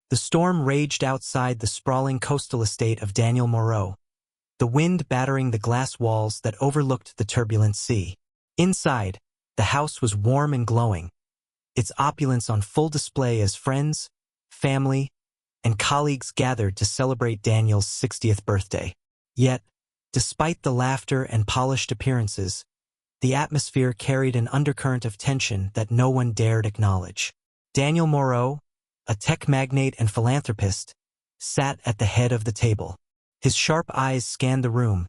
The storm raged outside the sprawling coastal estate of Daniel Moreau, the wind battering the glass walls that overlooked the turbulent sea. Inside, the house was warm and glowing, its opulence on full display as friends, family, and colleagues gathered to celebrate Daniel's 60th birthday. Yet, despite the laughter and polished appearances, the atmosphere carried an undercurrent of tension that no one dared acknowledge. Daniel Moreau, a tech magnate and philanthropist, sat at the head of the table. His sharp eyes scanned the room,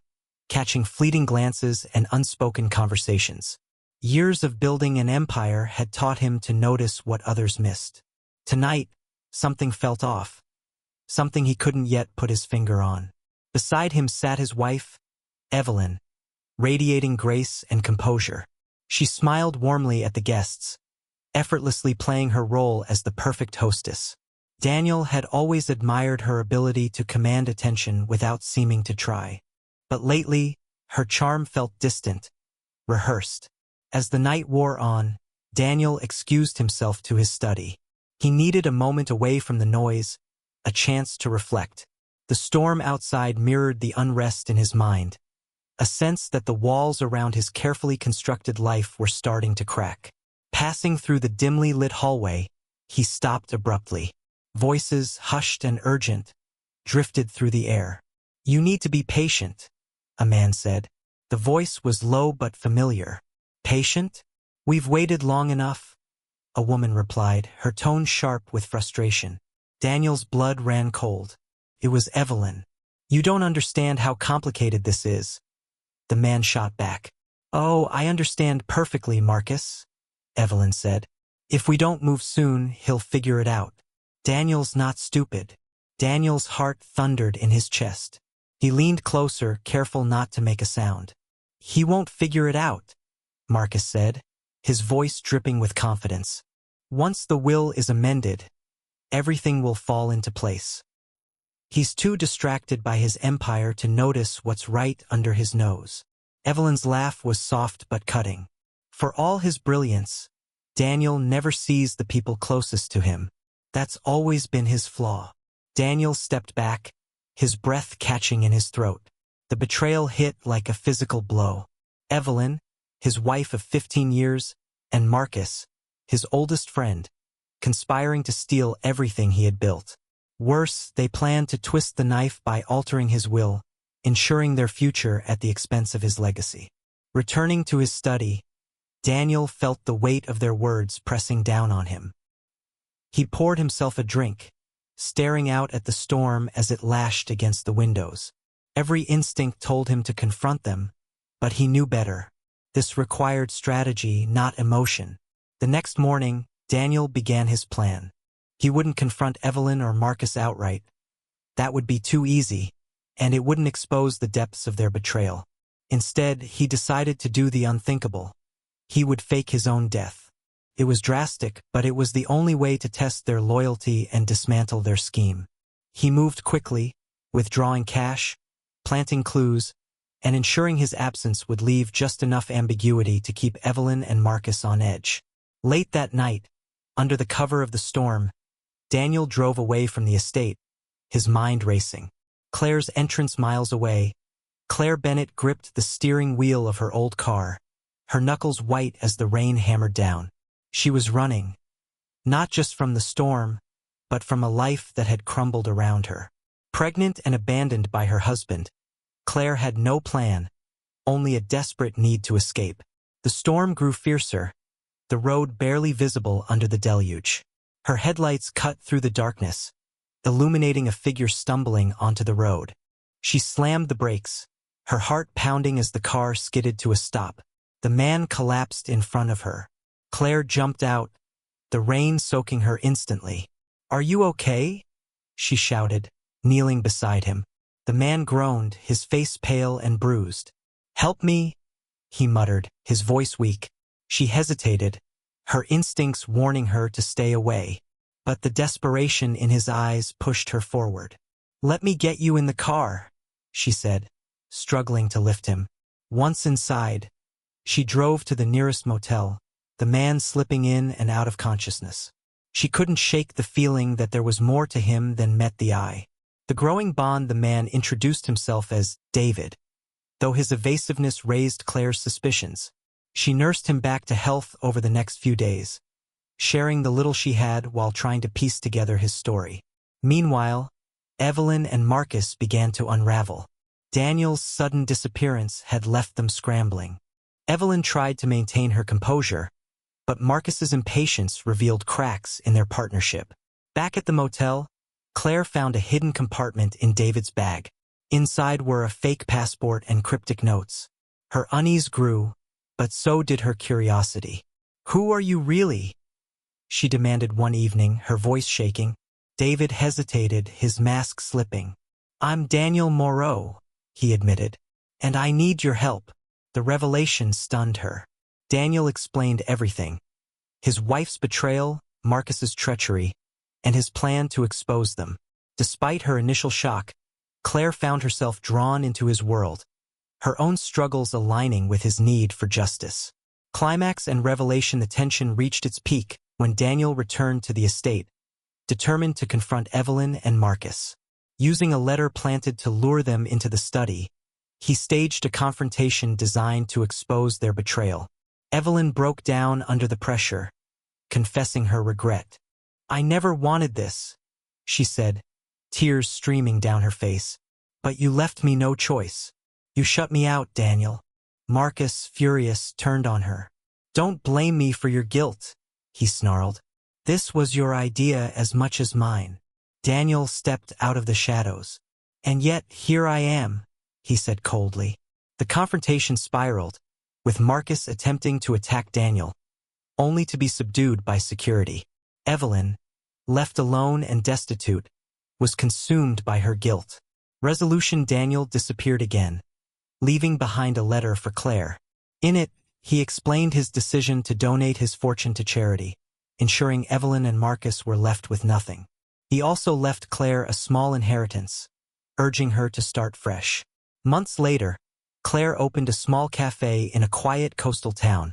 catching fleeting glances and unspoken conversations. Years of building an empire had taught him to notice what others missed. Tonight, something felt off, something he couldn't yet put his finger on. Beside him sat his wife, Evelyn, radiating grace and composure. She smiled warmly at the guests, effortlessly playing her role as the perfect hostess. Daniel had always admired her ability to command attention without seeming to try. But lately, her charm felt distant, rehearsed. As the night wore on, Daniel excused himself to his study. He needed a moment away from the noise, a chance to reflect. The storm outside mirrored the unrest in his mind, a sense that the walls around his carefully constructed life were starting to crack. Passing through the dimly lit hallway, he stopped abruptly. Voices, hushed and urgent, drifted through the air. "You need to be patient," a man said. The voice was low but familiar. "Patient? We've waited long enough," a woman replied, her tone sharp with frustration. Daniel's blood ran cold. It was Evelyn. "You don't understand how complicated this is," the man shot back. "Oh, I understand perfectly, Marcus," Evelyn said. "If we don't move soon, he'll figure it out." Daniel's not stupid. Daniel's heart thundered in his chest. He leaned closer, careful not to make a sound. "He won't figure it out," Marcus said, his voice dripping with confidence. "Once the will is amended, everything will fall into place. He's too distracted by his empire to notice what's right under his nose." Evelyn's laugh was soft but cutting. For all his brilliance, Daniel never sees the people closest to him. That's always been his flaw. Daniel stepped back, his breath catching in his throat. The betrayal hit like a physical blow. Evelyn, his wife of 15 years, and Marcus, his oldest friend, conspiring to steal everything he had built. Worse, they planned to twist the knife by altering his will, ensuring their future at the expense of his legacy. Returning to his study, Daniel felt the weight of their words pressing down on him. He poured himself a drink, staring out at the storm as it lashed against the windows. Every instinct told him to confront them, but he knew better. This required strategy, not emotion. The next morning, Daniel began his plan. He wouldn't confront Evelyn or Marcus outright. That would be too easy, and it wouldn't expose the depths of their betrayal. Instead, he decided to do the unthinkable. He would fake his own death. It was drastic, but it was the only way to test their loyalty and dismantle their scheme. He moved quickly, withdrawing cash, planting clues, and ensuring his absence would leave just enough ambiguity to keep Evelyn and Marcus on edge. Late that night, under the cover of the storm, Daniel drove away from the estate, his mind racing. Claire's entrance miles away, Claire Bennett gripped the steering wheel of her old car, her knuckles white as the rain hammered down. She was running, not just from the storm, but from a life that had crumbled around her. Pregnant and abandoned by her husband, Claire had no plan, only a desperate need to escape. The storm grew fiercer, the road barely visible under the deluge. Her headlights cut through the darkness, illuminating a figure stumbling onto the road. She slammed the brakes, her heart pounding as the car skidded to a stop. The man collapsed in front of her. Claire jumped out, the rain soaking her instantly. "Are you okay?" she shouted, kneeling beside him. The man groaned, his face pale and bruised. "Help me," he muttered, his voice weak. She hesitated, her instincts warning her to stay away. But the desperation in his eyes pushed her forward. "Let me get you in the car," she said, struggling to lift him. Once inside, she drove to the nearest motel, the man slipping in and out of consciousness. She couldn't shake the feeling that there was more to him than met the eye. The growing bond, the man introduced himself as David. Though his evasiveness raised Claire's suspicions, she nursed him back to health over the next few days, sharing the little she had while trying to piece together his story. Meanwhile, Evelyn and Marcus began to unravel. Daniel's sudden disappearance had left them scrambling. Evelyn tried to maintain her composure, but Marcus's impatience revealed cracks in their partnership. Back at the motel, Claire found a hidden compartment in David's bag. Inside were a fake passport and cryptic notes. Her unease grew, but so did her curiosity. "Who are you really?" she demanded one evening, her voice shaking. David hesitated, his mask slipping. "I'm Daniel Moreau," he admitted, "and I need your help." The revelation stunned her. Daniel explained everything: his wife's betrayal, Marcus's treachery, and his plan to expose them. Despite her initial shock, Claire found herself drawn into his world, her own struggles aligning with his need for justice. Climax and revelation. The tension reached its peak when Daniel returned to the estate, determined to confront Evelyn and Marcus. Using a letter planted to lure them into the study, he staged a confrontation designed to expose their betrayal. Evelyn broke down under the pressure, confessing her regret. "I never wanted this," she said, tears streaming down her face. "But you left me no choice. You shut me out, Daniel." Marcus, furious, turned on her. "Don't blame me for your guilt," he snarled. "This was your idea as much as mine." Daniel stepped out of the shadows. "And yet, here I am," he said coldly. The confrontation spiraled, with Marcus attempting to attack Daniel, only to be subdued by security. Evelyn, left alone and destitute, was consumed by her guilt. Resolution. Daniel disappeared again, leaving behind a letter for Claire. In it, he explained his decision to donate his fortune to charity, ensuring Evelyn and Marcus were left with nothing. He also left Claire a small inheritance, urging her to start fresh. Months later, Claire opened a small cafe in a quiet coastal town,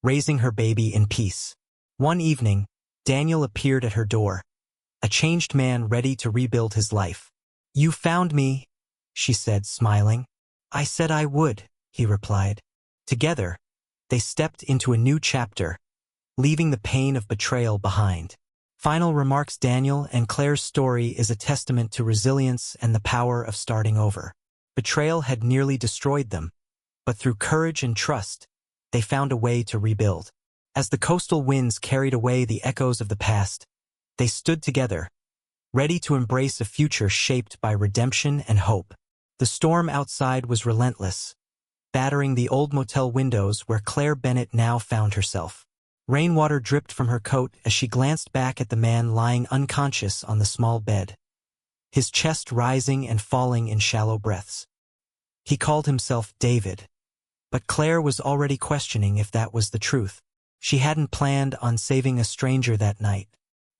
raising her baby in peace. One evening, Daniel appeared at her door, a changed man ready to rebuild his life. "You found me," she said, smiling. "I said I would," he replied. Together, they stepped into a new chapter, leaving the pain of betrayal behind. Final remarks. Daniel and Claire's story is a testament to resilience and the power of starting over. Betrayal had nearly destroyed them, but through courage and trust, they found a way to rebuild. As the coastal winds carried away the echoes of the past, they stood together, ready to embrace a future shaped by redemption and hope. The storm outside was relentless, battering the old motel windows where Claire Bennett now found herself. Rainwater dripped from her coat as she glanced back at the man lying unconscious on the small bed, his chest rising and falling in shallow breaths. He called himself David, but Claire was already questioning if that was the truth. She hadn't planned on saving a stranger that night.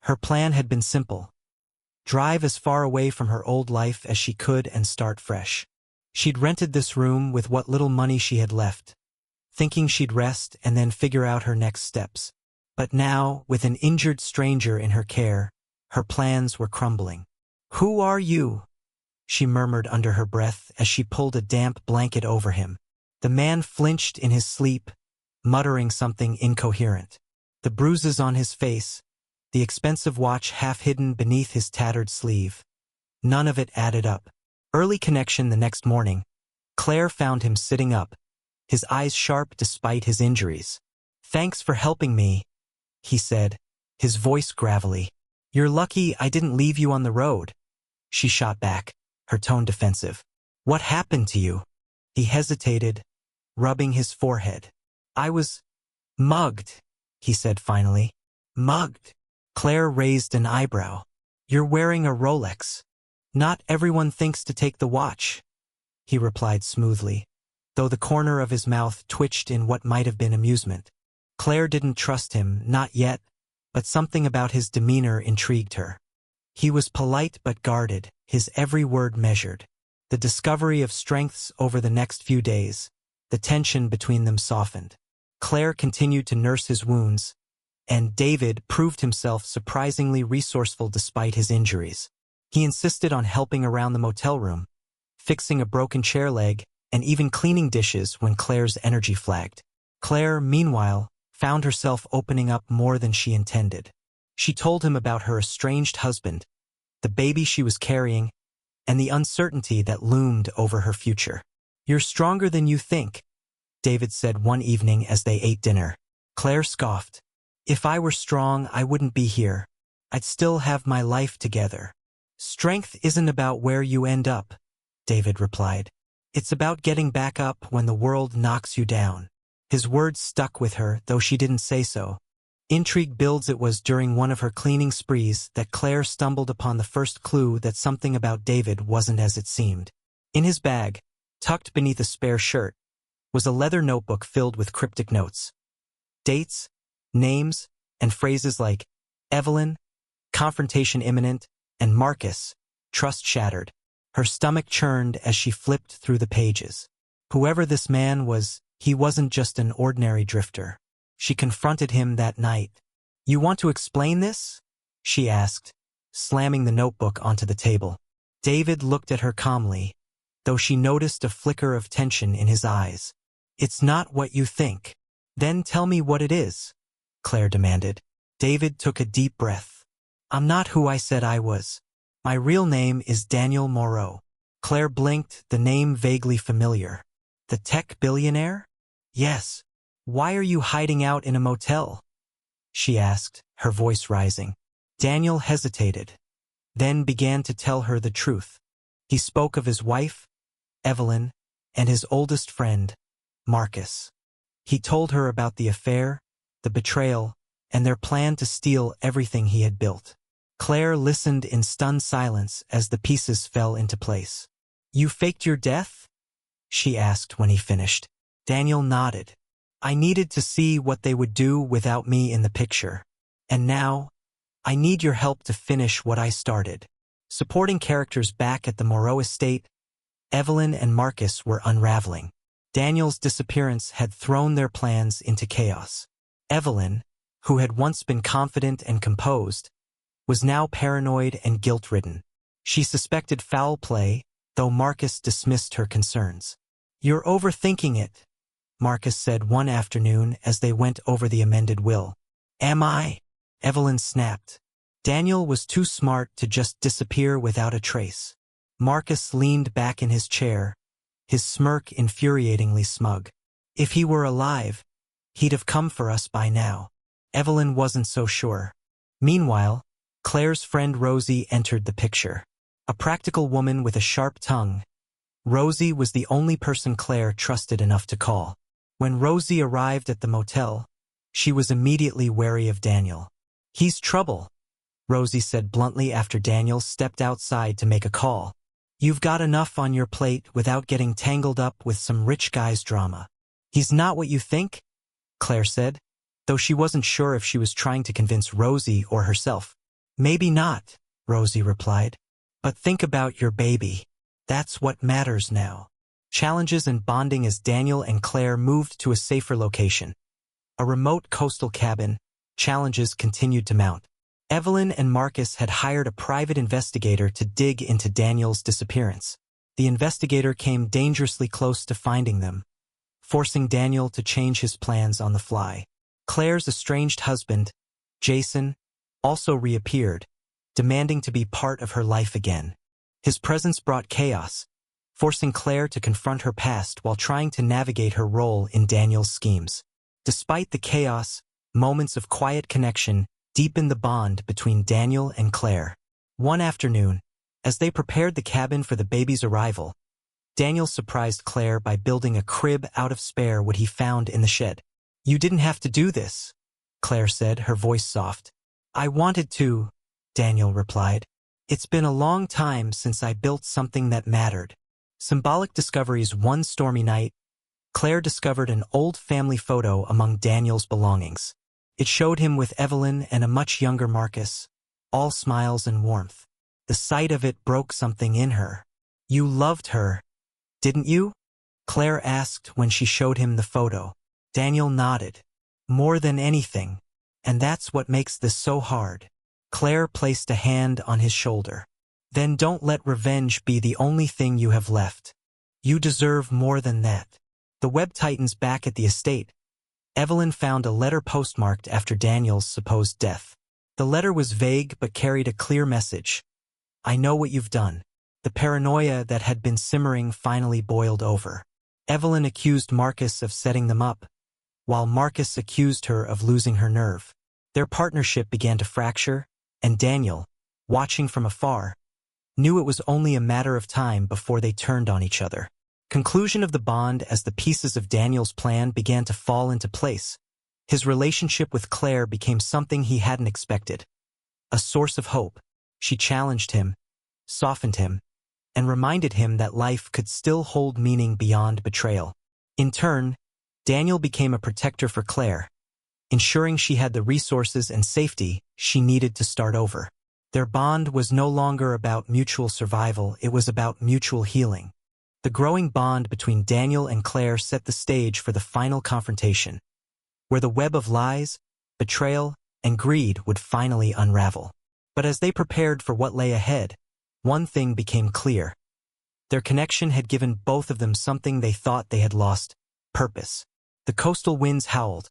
Her plan had been simple: drive as far away from her old life as she could and start fresh. She'd rented this room with what little money she had left, thinking she'd rest and then figure out her next steps. But now, with an injured stranger in her care, her plans were crumbling. "Who are you?" she murmured under her breath as she pulled a damp blanket over him. The man flinched in his sleep, muttering something incoherent. The bruises on his face, the expensive watch half hidden beneath his tattered sleeve, none of it added up. Early connection. The next morning, Claire found him sitting up, his eyes sharp despite his injuries. "Thanks for helping me," he said, his voice gravelly. "You're lucky I didn't leave you on the road," she shot back, her tone defensive. "What happened to you?" He hesitated, rubbing his forehead. "I was mugged," he said finally. "Mugged?" Claire raised an eyebrow. "You're wearing a Rolex. Not everyone thinks to take the watch," he replied smoothly, though the corner of his mouth twitched in what might have been amusement. Claire didn't trust him, not yet, but something about his demeanor intrigued her. He was polite but guarded, his every word measured. The discovery of strengths over the next few days, the tension between them softened. Claire continued to nurse his wounds, and David proved himself surprisingly resourceful despite his injuries. He insisted on helping around the motel room, fixing a broken chair leg, and even cleaning dishes when Claire's energy flagged. Claire, meanwhile, found herself opening up more than she intended. She told him about her estranged husband, the baby she was carrying, and the uncertainty that loomed over her future. "You're stronger than you think," David said one evening as they ate dinner. Claire scoffed. "If I were strong, I wouldn't be here. I'd still have my life together." "Strength isn't about where you end up," David replied. "It's about getting back up when the world knocks you down." His words stuck with her, though she didn't say so. Intrigue builds. It was during one of her cleaning sprees that Claire stumbled upon the first clue that something about David wasn't as it seemed. In his bag, tucked beneath a spare shirt, was a leather notebook filled with cryptic notes. Dates, names, and phrases like Evelyn, confrontation imminent, and Marcus, trust shattered. Her stomach churned as she flipped through the pages. Whoever this man was, he wasn't just an ordinary drifter. She confronted him that night. "You want to explain this?" she asked, slamming the notebook onto the table. David looked at her calmly, though she noticed a flicker of tension in his eyes. "It's not what you think." "Then tell me what it is," Claire demanded. David took a deep breath. "I'm not who I said I was. My real name is Daniel Moreau." Claire blinked, the name vaguely familiar. "The tech billionaire?" "Yes." "Why are you hiding out in a motel?" she asked, her voice rising. Daniel hesitated, then began to tell her the truth. He spoke of his wife, Evelyn, and his oldest friend, Marcus. He told her about the affair, the betrayal, and their plan to steal everything he had built. Claire listened in stunned silence as the pieces fell into place. "You faked your death?" she asked when he finished. Daniel nodded. "I needed to see what they would do without me in the picture. And now, I need your help to finish what I started." Supporting characters back at the Moreau estate, Evelyn and Marcus were unraveling. Daniel's disappearance had thrown their plans into chaos. Evelyn, who had once been confident and composed, was now paranoid and guilt-ridden. She suspected foul play, though Marcus dismissed her concerns. "You're overthinking it," Marcus said one afternoon as they went over the amended will. "Am I?" Evelyn snapped. Daniel was too smart to just disappear without a trace. Marcus leaned back in his chair, his smirk infuriatingly smug. "If he were alive, he'd have come for us by now." Evelyn wasn't so sure. Meanwhile, Claire's friend Rosie entered the picture. A practical woman with a sharp tongue, Rosie was the only person Claire trusted enough to call. When Rosie arrived at the motel, she was immediately wary of Daniel. "He's trouble," Rosie said bluntly after Daniel stepped outside to make a call. "You've got enough on your plate without getting tangled up with some rich guy's drama." "He's not what you think," Claire said, though she wasn't sure if she was trying to convince Rosie or herself. "Maybe not," Rosie replied. "But think about your baby. That's what matters now." Challenges and bonding as Daniel and Claire moved to a safer location. A remote coastal cabin, challenges continued to mount. Evelyn and Marcus had hired a private investigator to dig into Daniel's disappearance. The investigator came dangerously close to finding them, forcing Daniel to change his plans on the fly. Claire's estranged husband, Jason, also reappeared, demanding to be part of her life again. His presence brought chaos, forcing Claire to confront her past while trying to navigate her role in Daniel's schemes. Despite the chaos, moments of quiet connection deepened the bond between Daniel and Claire. One afternoon, as they prepared the cabin for the baby's arrival, Daniel surprised Claire by building a crib out of spare wood he found in the shed. "You didn't have to do this," Claire said, her voice soft. "I wanted to," Daniel replied. "It's been a long time since I built something that mattered." Symbolic discoveries. One stormy night, Claire discovered an old family photo among Daniel's belongings. It showed him with Evelyn and a much younger Marcus, all smiles and warmth. The sight of it broke something in her. "You loved her, didn't you?" Claire asked when she showed him the photo. Daniel nodded. "More than anything." And that's what makes this so hard. Claire placed a hand on his shoulder. Then don't let revenge be the only thing you have left. You deserve more than that. The Web Titans back at the estate. Evelyn found a letter postmarked after Daniel's supposed death. The letter was vague but carried a clear message. I know what you've done. The paranoia that had been simmering finally boiled over. Evelyn accused Marcus of setting them up, while Marcus accused her of losing her nerve. Their partnership began to fracture, and Daniel, watching from afar, knew it was only a matter of time before they turned on each other. Conclusion of the bond as the pieces of Daniel's plan began to fall into place. His relationship with Claire became something he hadn't expected. A source of hope. She challenged him, softened him, and reminded him that life could still hold meaning beyond betrayal. In turn, Daniel became a protector for Claire, ensuring she had the resources and safety she needed to start over. Their bond was no longer about mutual survival, it was about mutual healing. The growing bond between Daniel and Claire set the stage for the final confrontation, where the web of lies, betrayal, and greed would finally unravel. But as they prepared for what lay ahead, one thing became clear. Their connection had given both of them something they thought they had lost: purpose. The coastal winds howled,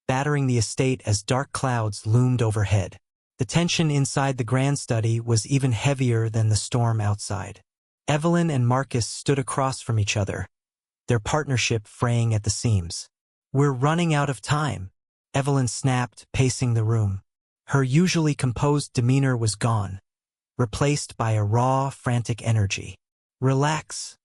battering the estate as dark clouds loomed overhead. The tension inside the grand study was even heavier than the storm outside. Evelyn and Marcus stood across from each other, their partnership fraying at the seams. We're running out of time, Evelyn snapped, pacing the room. Her usually composed demeanor was gone, replaced by a raw, frantic energy. Relax,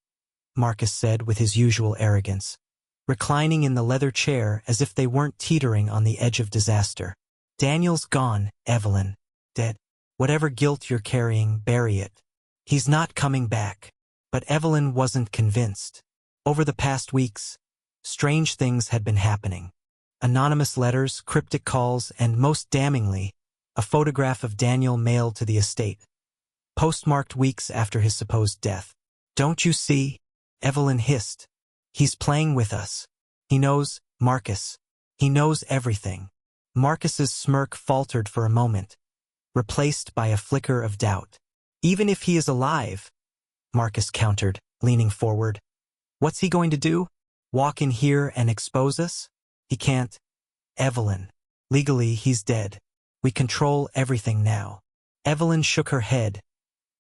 Marcus said with his usual arrogance, reclining in the leather chair as if they weren't teetering on the edge of disaster. Daniel's gone, Evelyn. Dead. Whatever guilt you're carrying, bury it. He's not coming back. But Evelyn wasn't convinced. Over the past weeks, strange things had been happening. Anonymous letters, cryptic calls, and most damningly, a photograph of Daniel mailed to the estate, postmarked weeks after his supposed death. Don't you see? Evelyn hissed. He's playing with us. He knows, Marcus. He knows everything. Marcus's smirk faltered for a moment, replaced by a flicker of doubt. Even if he is alive, Marcus countered, leaning forward. What's he going to do? Walk in here and expose us? He can't. Evelyn. Legally, he's dead. We control everything now. Evelyn shook her head,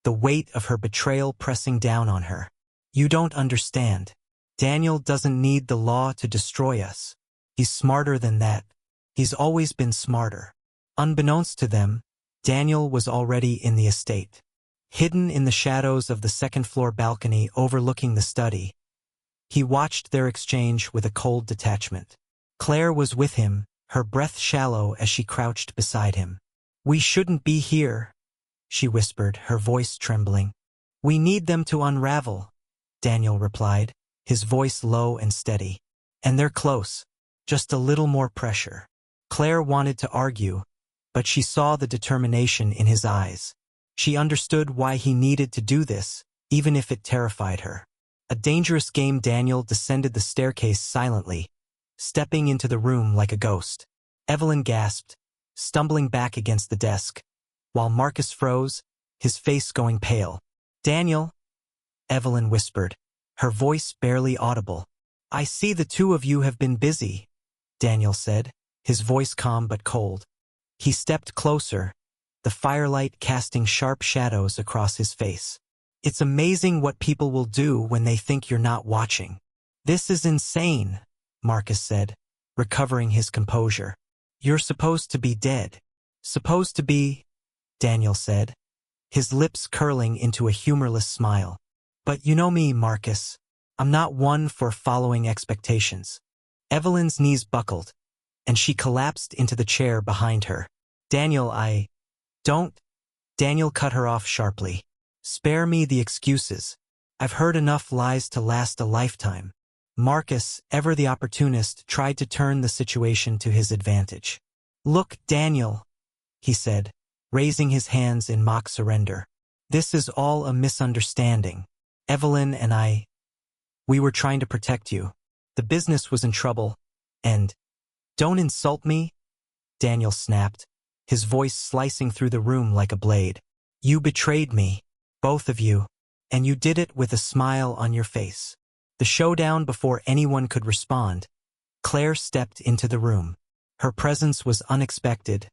the weight of her betrayal pressing down on her. You don't understand. Daniel doesn't need the law to destroy us. He's smarter than that. He's always been smarter. Unbeknownst to them, Daniel was already in the estate. Hidden in the shadows of the second-floor balcony overlooking the study, he watched their exchange with a cold detachment. Claire was with him, her breath shallow as she crouched beside him. We shouldn't be here, she whispered, her voice trembling. We need them to unravel, Daniel replied, his voice low and steady. And they're close. Just a little more pressure. Claire wanted to argue, but she saw the determination in his eyes. She understood why he needed to do this, even if it terrified her. A dangerous game. Daniel descended the staircase silently, stepping into the room like a ghost. Evelyn gasped, stumbling back against the desk, while Marcus froze, his face going pale. Daniel, Evelyn whispered, her voice barely audible. I see the two of you have been busy, Daniel said, his voice calm but cold. He stepped closer, the firelight casting sharp shadows across his face. It's amazing what people will do when they think you're not watching. This is insane, Marcus said, recovering his composure. You're supposed to be dead. Supposed to be, Daniel said, his lips curling into a humorless smile. But you know me, Marcus. I'm not one for following expectations. Evelyn's knees buckled, and she collapsed into the chair behind her. Daniel, Don't. Daniel cut her off sharply. Spare me the excuses. I've heard enough lies to last a lifetime. Marcus, ever the opportunist, tried to turn the situation to his advantage. Look, Daniel, he said, raising his hands in mock surrender. This is all a misunderstanding. Evelyn and we were trying to protect you. The business was in trouble, and don't insult me, Daniel snapped, his voice slicing through the room like a blade. You betrayed me, both of you, and you did it with a smile on your face. The showdown before anyone could respond, Claire stepped into the room. Her presence was unexpected,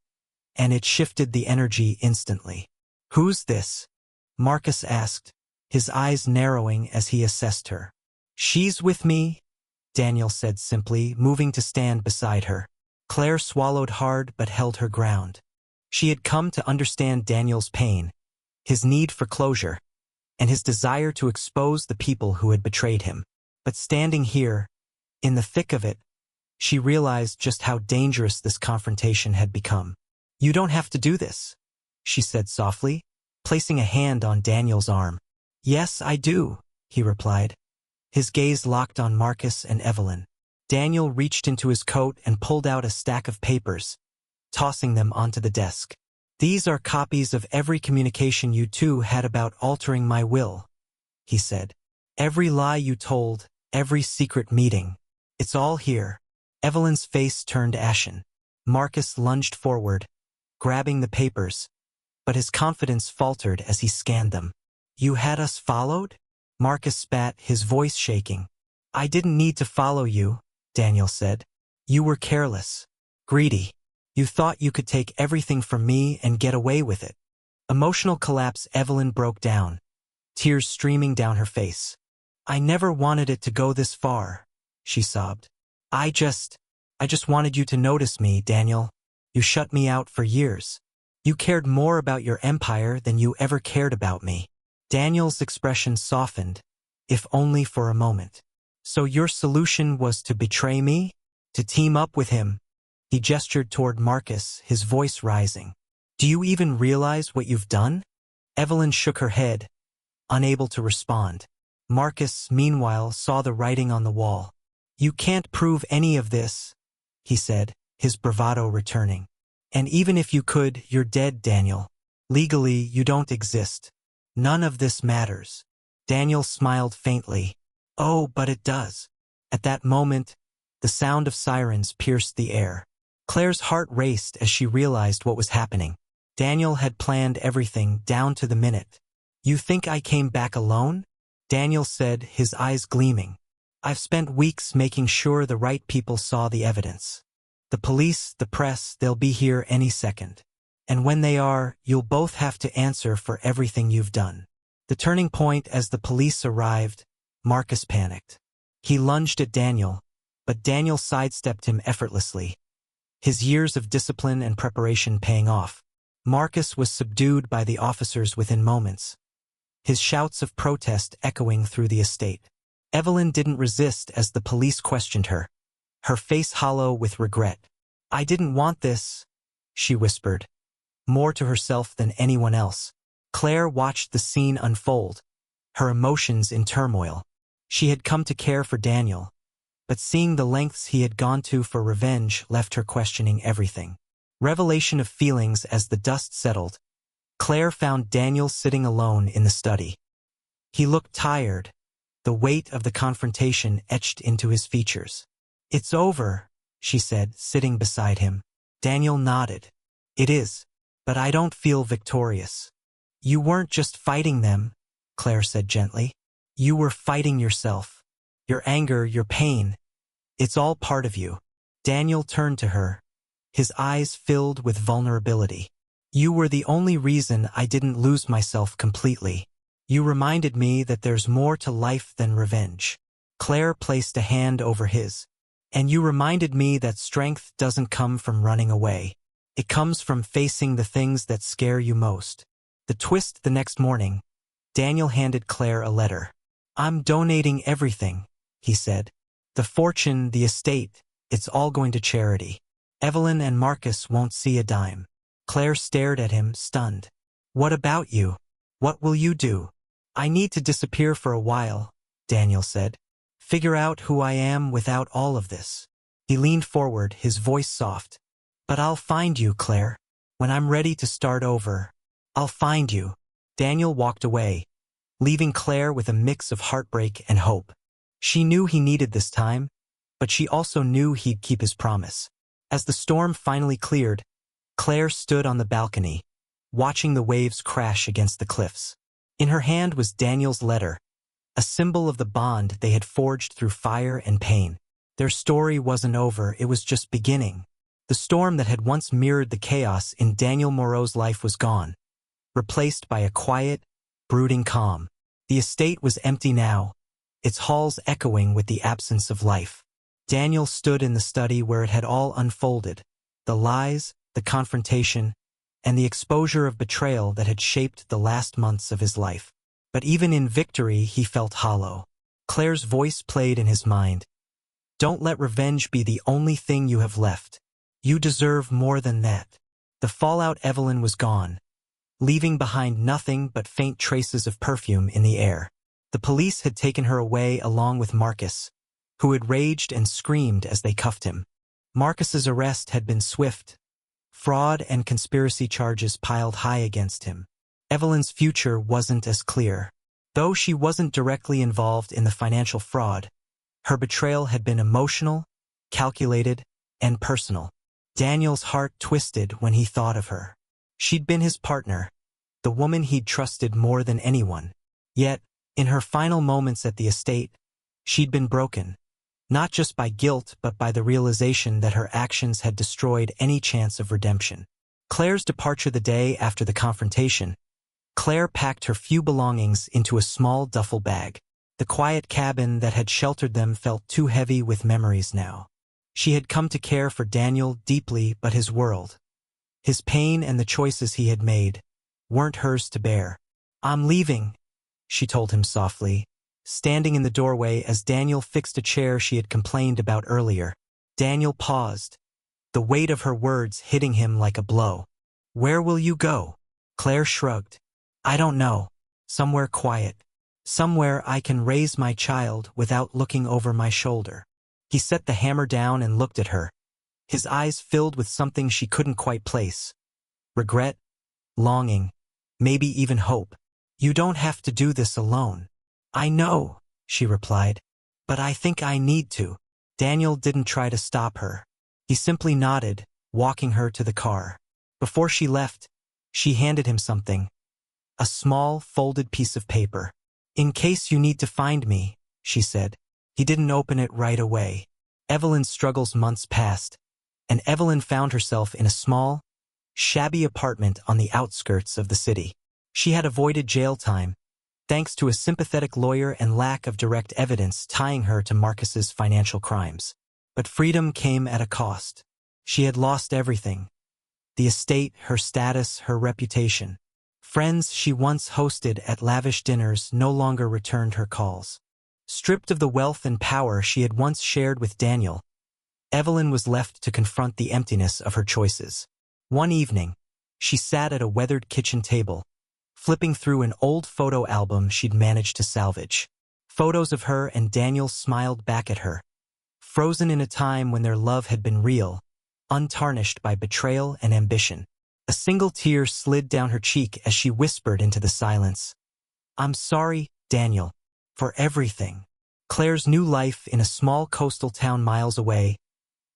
and it shifted the energy instantly. Who's this? Marcus asked, his eyes narrowing as he assessed her. She's with me, Daniel said simply, moving to stand beside her. Claire swallowed hard but held her ground. She had come to understand Daniel's pain, his need for closure, and his desire to expose the people who had betrayed him. But standing here, in the thick of it, she realized just how dangerous this confrontation had become. You don't have to do this, she said softly, placing a hand on Daniel's arm. Yes, I do, he replied. His gaze locked on Marcus and Evelyn. Daniel reached into his coat and pulled out a stack of papers, tossing them onto the desk. These are copies of every communication you two had about altering my will, he said. Every lie you told, every secret meeting. It's all here. Evelyn's face turned ashen. Marcus lunged forward, grabbing the papers, but his confidence faltered as he scanned them. You had us followed? Marcus spat, his voice shaking. I didn't need to follow you, Daniel said. You were careless, greedy. You thought you could take everything from me and get away with it. Emotional collapse. Evelyn broke down, tears streaming down her face. I never wanted it to go this far, she sobbed. I just wanted you to notice me, Daniel. You shut me out for years. You cared more about your empire than you ever cared about me. Daniel's expression softened, if only for a moment. So your solution was to betray me? To team up with him? He gestured toward Marcus, his voice rising. Do you even realize what you've done? Evelyn shook her head, unable to respond. Marcus, meanwhile, saw the writing on the wall. You can't prove any of this, he said, his bravado returning. And even if you could, you're dead, Daniel. Legally, you don't exist. None of this matters. Daniel smiled faintly. Oh, but it does. At that moment, the sound of sirens pierced the air. Claire's heart raced as she realized what was happening. Daniel had planned everything down to the minute. You think I came back alone? Daniel said, his eyes gleaming. I've spent weeks making sure the right people saw the evidence. The police, the press, they'll be here any second. And when they are, you'll both have to answer for everything you've done. The turning point as the police arrived, Marcus panicked. He lunged at Daniel, but Daniel sidestepped him effortlessly, his years of discipline and preparation paying off. Marcus was subdued by the officers within moments, his shouts of protest echoing through the estate. Evelyn didn't resist as the police questioned her, her face hollow with regret. I didn't want this, she whispered, more to herself than anyone else. Claire watched the scene unfold, her emotions in turmoil. She had come to care for Daniel, but seeing the lengths he had gone to for revenge left her questioning everything. Revelation of feelings. As the dust settled, Claire found Daniel sitting alone in the study. He looked tired, the weight of the confrontation etched into his features. It's over, she said, sitting beside him. Daniel nodded. It is, but I don't feel victorious. You weren't just fighting them, Claire said gently. You were fighting yourself. Your anger, your pain. It's all part of you. Daniel turned to her, his eyes filled with vulnerability. You were the only reason I didn't lose myself completely. You reminded me that there's more to life than revenge. Claire placed a hand over his. And you reminded me that strength doesn't come from running away. It comes from facing the things that scare you most. The twist. The next morning, Daniel handed Claire a letter. I'm donating everything, he said. The fortune, the estate, it's all going to charity. Evelyn and Marcus won't see a dime. Claire stared at him, stunned. What about you? What will you do? I need to disappear for a while, Daniel said. Figure out who I am without all of this. He leaned forward, his voice soft. But I'll find you, Claire. When I'm ready to start over, I'll find you. Daniel walked away, leaving Claire with a mix of heartbreak and hope. She knew he needed this time, but she also knew he'd keep his promise. As the storm finally cleared, Claire stood on the balcony, watching the waves crash against the cliffs. In her hand was Daniel's letter, a symbol of the bond they had forged through fire and pain. Their story wasn't over, it was just beginning. The storm that had once mirrored the chaos in Daniel Moreau's life was gone, replaced by a quiet, brooding calm. The estate was empty now, its halls echoing with the absence of life. Daniel stood in the study where it had all unfolded, the lies, the confrontation, and the exposure of betrayal that had shaped the last months of his life. But even in victory, he felt hollow. Claire's voice played in his mind. Don't let revenge be the only thing you have left. You deserve more than that. The fallout Evelyn was gone, leaving behind nothing but faint traces of perfume in the air. The police had taken her away along with Marcus, who had raged and screamed as they cuffed him. Marcus's arrest had been swift. Fraud and conspiracy charges piled high against him. Evelyn's future wasn't as clear. Though she wasn't directly involved in the financial fraud, her betrayal had been emotional, calculated, and personal. Daniel's heart twisted when he thought of her. She'd been his partner, the woman he'd trusted more than anyone. Yet, in her final moments at the estate, she'd been broken. Not just by guilt but by the realization that her actions had destroyed any chance of redemption. Claire's departure the day after the confrontation, Claire packed her few belongings into a small duffel bag. The quiet cabin that had sheltered them felt too heavy with memories now. She had come to care for Daniel deeply, but his world, his pain and the choices he had made, weren't hers to bear. I'm leaving, she told him softly, standing in the doorway as Daniel fixed a chair she had complained about earlier. Daniel paused, the weight of her words hitting him like a blow. Where will you go? Claire shrugged. I don't know. Somewhere quiet. Somewhere I can raise my child without looking over my shoulder. He set the hammer down and looked at her, his eyes filled with something she couldn't quite place. Regret, longing, maybe even hope. You don't have to do this alone. I know, she replied, but I think I need to. Daniel didn't try to stop her. He simply nodded, walking her to the car. Before she left, she handed him something. A small, folded piece of paper. In case you need to find me, she said. He didn't open it right away. Evelyn's struggles months passed, and Evelyn found herself in a small, shabby apartment on the outskirts of the city. She had avoided jail time, thanks to a sympathetic lawyer and lack of direct evidence tying her to Marcus's financial crimes. But freedom came at a cost. She had lost everything. The estate, her status, her reputation. Friends she once hosted at lavish dinners no longer returned her calls. Stripped of the wealth and power she had once shared with Daniel, Evelyn was left to confront the emptiness of her choices. One evening, she sat at a weathered kitchen table, flipping through an old photo album she'd managed to salvage. Photos of her and Daniel smiled back at her, frozen in a time when their love had been real, untarnished by betrayal and ambition. A single tear slid down her cheek as she whispered into the silence. I'm sorry, Daniel, for everything. Claire's new life in a small coastal town miles away,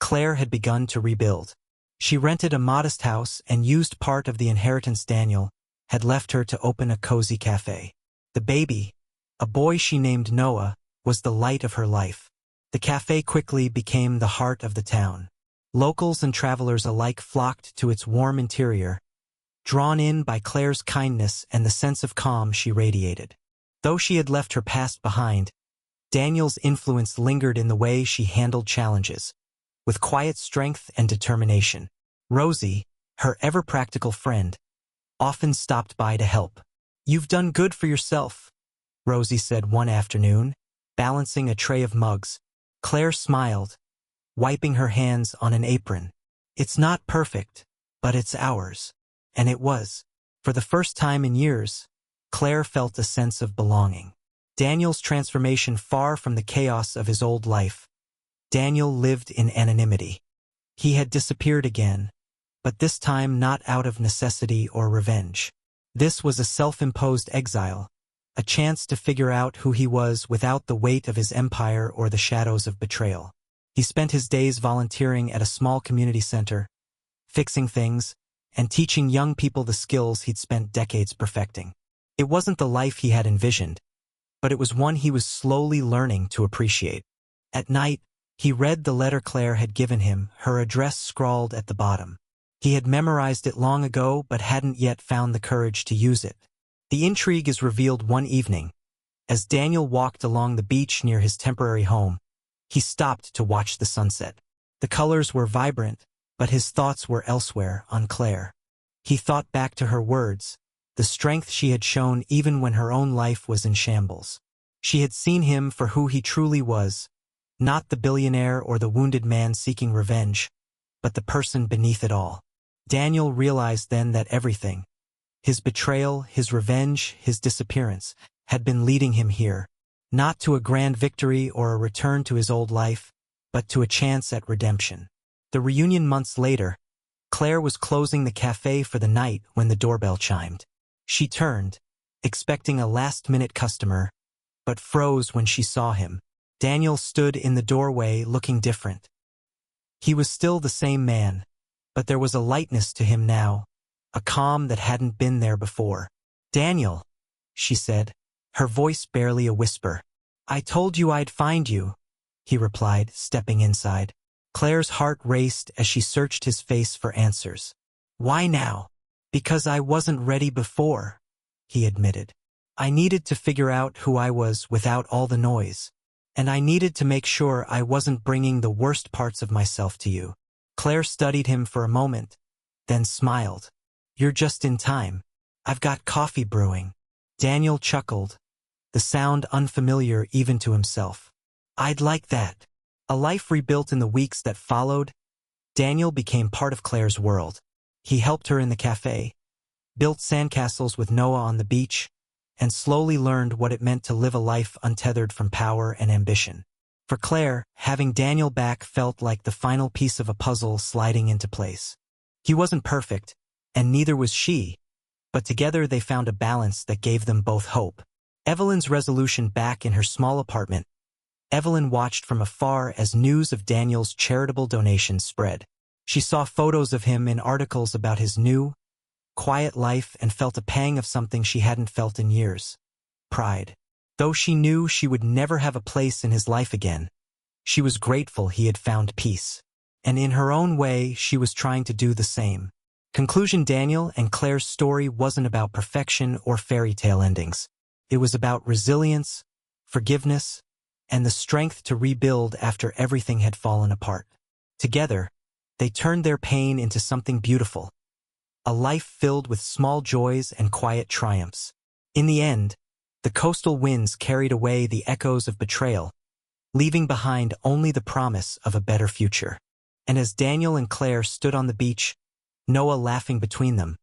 Claire had begun to rebuild. She rented a modest house and used part of the inheritance Daniel had left her to open a cozy cafe. The baby, a boy she named Noah, was the light of her life. The cafe quickly became the heart of the town. Locals and travelers alike flocked to its warm interior, drawn in by Claire's kindness and the sense of calm she radiated. Though she had left her past behind, Daniel's influence lingered in the way she handled challenges, with quiet strength and determination. Rosie, her ever-practical friend, often stopped by to help. You've done good for yourself, Rosie said one afternoon, balancing a tray of mugs. Claire smiled, wiping her hands on an apron. It's not perfect, but it's ours. And it was. For the first time in years, Claire felt a sense of belonging. Daniel's transformation far from the chaos of his old life. Daniel lived in anonymity. He had disappeared again, but this time not out of necessity or revenge. This was a self-imposed exile, a chance to figure out who he was without the weight of his empire or the shadows of betrayal. He spent his days volunteering at a small community center, fixing things, and teaching young people the skills he'd spent decades perfecting. It wasn't the life he had envisioned, but it was one he was slowly learning to appreciate. At night, he read the letter Claire had given him, her address scrawled at the bottom. He had memorized it long ago but hadn't yet found the courage to use it. The intrigue is revealed one evening. As Daniel walked along the beach near his temporary home, he stopped to watch the sunset. The colors were vibrant, but his thoughts were elsewhere, on Claire. He thought back to her words, the strength she had shown even when her own life was in shambles. She had seen him for who he truly was, not the billionaire or the wounded man seeking revenge, but the person beneath it all. Daniel realized then that everything, his betrayal, his revenge, his disappearance, had been leading him here, not to a grand victory or a return to his old life, but to a chance at redemption. The reunion months later, Claire was closing the cafe for the night when the doorbell chimed. She turned, expecting a last-minute customer, but froze when she saw him. Daniel stood in the doorway looking different. He was still the same man, but there was a lightness to him now, a calm that hadn't been there before. "Daniel," she said, her voice barely a whisper. "I told you I'd find you," he replied, stepping inside. Claire's heart raced as she searched his face for answers. "Why now?" "Because I wasn't ready before," he admitted. "I needed to figure out who I was without all the noise. And I needed to make sure I wasn't bringing the worst parts of myself to you." Claire studied him for a moment, then smiled. "You're just in time. I've got coffee brewing." Daniel chuckled, the sound unfamiliar even to himself. "I'd like that." A life rebuilt in the weeks that followed, Daniel became part of Claire's world. He helped her in the cafe, built sandcastles with Noah on the beach, and slowly learned what it meant to live a life untethered from power and ambition. For Claire, having Daniel back felt like the final piece of a puzzle sliding into place. He wasn't perfect, and neither was she, but together they found a balance that gave them both hope. Evelyn's resolution back in her small apartment. Evelyn watched from afar as news of Daniel's charitable donations spread. She saw photos of him in articles about his new, quiet life and felt a pang of something she hadn't felt in years: pride. Though she knew she would never have a place in his life again, she was grateful he had found peace. And in her own way, she was trying to do the same. Conclusion: Daniel and Claire's story wasn't about perfection or fairy tale endings. It was about resilience, forgiveness, and the strength to rebuild after everything had fallen apart. Together, they turned their pain into something beautiful, a life filled with small joys and quiet triumphs. In the end, the coastal winds carried away the echoes of betrayal, leaving behind only the promise of a better future. And as Daniel and Claire stood on the beach, Noah laughing between them,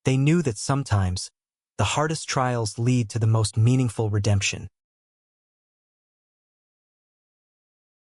they knew that sometimes the hardest trials lead to the most meaningful redemption.